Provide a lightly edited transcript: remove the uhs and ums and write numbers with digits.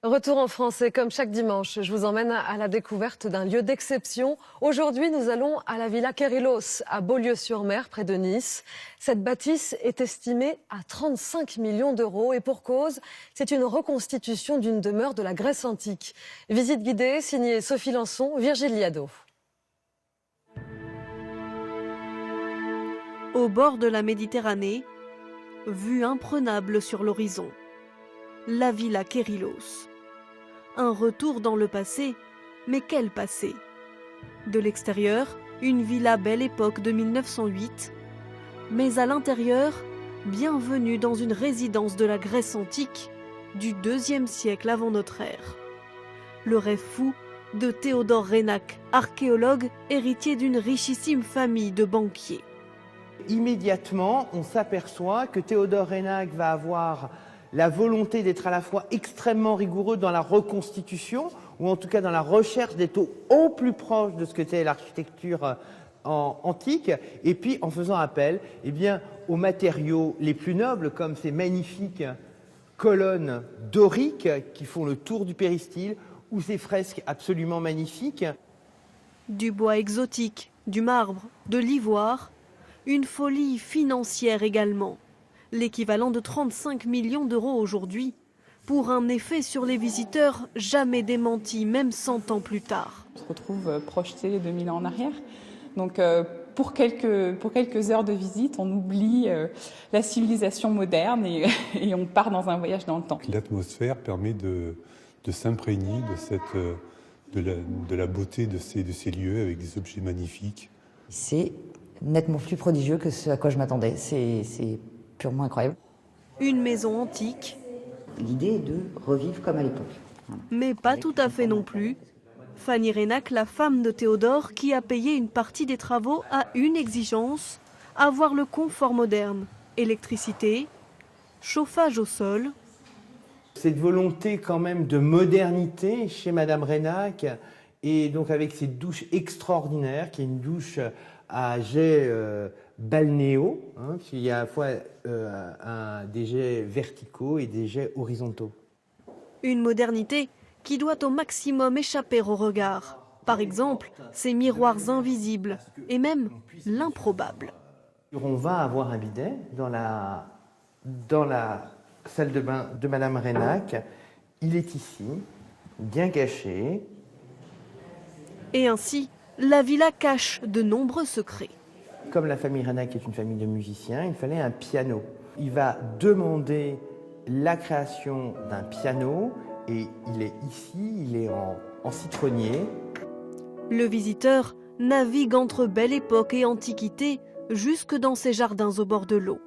Retour en France et comme chaque dimanche, je vous emmène à la découverte d'un lieu d'exception. Aujourd'hui, nous allons à la Villa Kérilos, à Beaulieu-sur-Mer, près de Nice. Cette bâtisse est estimée à 35 millions d'euros et pour cause, c'est une reconstitution d'une demeure de la Grèce antique. Visite guidée signée Sophie Lançon, Virgile Liado. Au bord de la Méditerranée, vue imprenable sur l'horizon. La Villa Kérilos. Un retour dans le passé, mais quel passé? De l'extérieur, une villa belle époque de 1908, mais à l'intérieur, bienvenue dans une résidence de la Grèce antique du IIe siècle avant notre ère. Le rêve fou de Théodore Reynac, archéologue héritier d'une richissime famille de banquiers. Immédiatement, on s'aperçoit que Théodore Reynac va avoir la volonté d'être à la fois extrêmement rigoureux dans la reconstitution, ou en tout cas dans la recherche d'être au plus proche de ce que était l'architecture antique, et puis en faisant appel aux matériaux les plus nobles, comme ces magnifiques colonnes doriques qui font le tour du péristyle, ou ces fresques absolument magnifiques. Du bois exotique, du marbre, de l'ivoire, une folie financière également. L'équivalent de 35 millions d'euros aujourd'hui, pour un effet sur les visiteurs jamais démenti, même 100 ans plus tard. On se retrouve projeté 2000 ans en arrière. Donc pour quelques heures de visite, on oublie la civilisation moderne et on part dans un voyage dans le temps. L'atmosphère permet de s'imprégner de la beauté de ces lieux avec des objets magnifiques. C'est nettement plus prodigieux que ce à quoi je m'attendais. C'est purement incroyable. Une maison antique. L'idée est de revivre comme à l'époque. Mais pas tout à fait non plus. Fanny Reynac, la femme de Théodore, qui a payé une partie des travaux, a une exigence, avoir le confort moderne. Électricité, chauffage au sol. Cette volonté quand même de modernité chez Madame Reynac, et donc avec cette douche extraordinaire, qui est une douche à jets balnéaux, puisqu'il y a à la fois des jets verticaux et des jets horizontaux. Une modernité qui doit au maximum échapper au regard. Par exemple, ces miroirs invisibles et même l'improbable. On va avoir un bidet dans la salle de bain de Madame Reynac. Il est ici, bien caché. Et ainsi, la villa cache de nombreux secrets. Comme la famille Reynac est une famille de musiciens, il fallait un piano. Il va demander la création d'un piano et il est ici, il est en citronnier. Le visiteur navigue entre belle époque et antiquité jusque dans ces jardins au bord de l'eau.